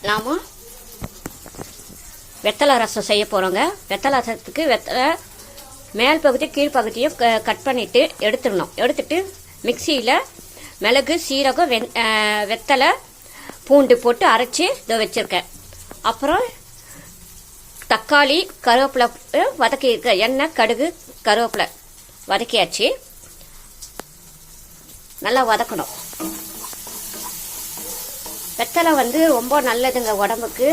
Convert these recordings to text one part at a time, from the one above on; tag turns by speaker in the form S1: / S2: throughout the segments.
S1: நாம் வெத்தலை ரசம் செய்ய போகிறோங்க. வெத்தலை ரசத்துக்கு வெத்தலை மேல் பகுதி கீழ்ப்பகுதியும் கட் பண்ணிவிட்டு எடுத்துடணும். எடுத்துட்டு மிக்சியில் மிளகு, சீரகம், வெத்தலை, பூண்டு போட்டு அரைச்சி இதை வச்சுருக்கேன். அப்புறம் தக்காளி, கருவேப்பிலை வதக்கி இருக்க எண்ணெய், கடுகு, கருவேப்பிலை வதக்கியாச்சு. நல்லா வதக்கணும். வெத்தலை ரொம்ப நல்லதுங்க உடம்புக்கு.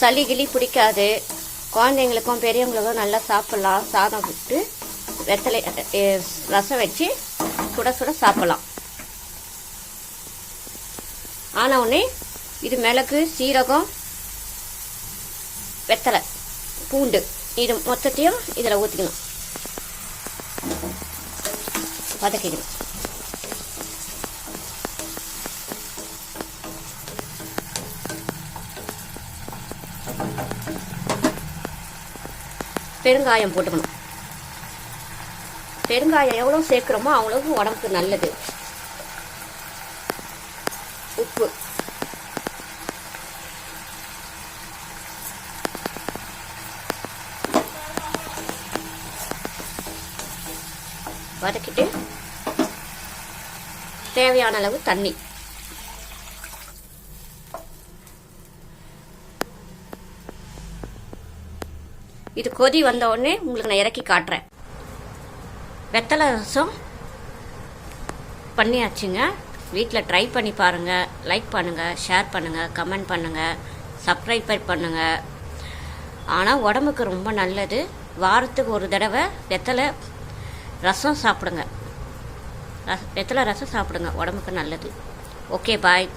S1: சளி கிளி பிடிக்காது. குழந்தைங்களுக்கும் பெரியவங்களுக்கும் நல்லா சாப்பிட்லாம். சாதம் விட்டு வெத்தலை ரசம் வச்சு சுட சுட சாப்பிட்லாம். ஆனவுடனே இது மிளகு, சீரகம், வெத்தலை, பூண்டு இது மொத்தத்தையும் இதில் ஊற்றிக்கணும், வதக்கிக்கணும். பெருங்காயம் போட்டுக்கணும். பெருங்காயம் எவ்வளோ சேர்க்குறோமோ அவ்வளவு உடம்புக்கு நல்லது. உப்பு, வதக்கிட்டு தேவையான அளவு தண்ணி. இது கொதி வந்த உடனே உங்களுக்கு நான் இறக்கி காட்டுறேன். வெத்தலை ரசம் பண்ணியாச்சுங்க. வீட்டில் ட்ரை பண்ணி பாருங்கள். லைக் பண்ணுங்கள், ஷேர் பண்ணுங்கள், கமெண்ட் பண்ணுங்கள், சப்ஸ்கிரைப் பண்ணுங்கள். ஆனால் உடம்புக்கு ரொம்ப நல்லது. வாரத்துக்கு ஒரு தடவை வெத்தலை ரசம் சாப்பிடுங்க. வெத்தலை ரசம் சாப்பிடுங்க, உடம்புக்கு நல்லது. ஓகே, பாய்.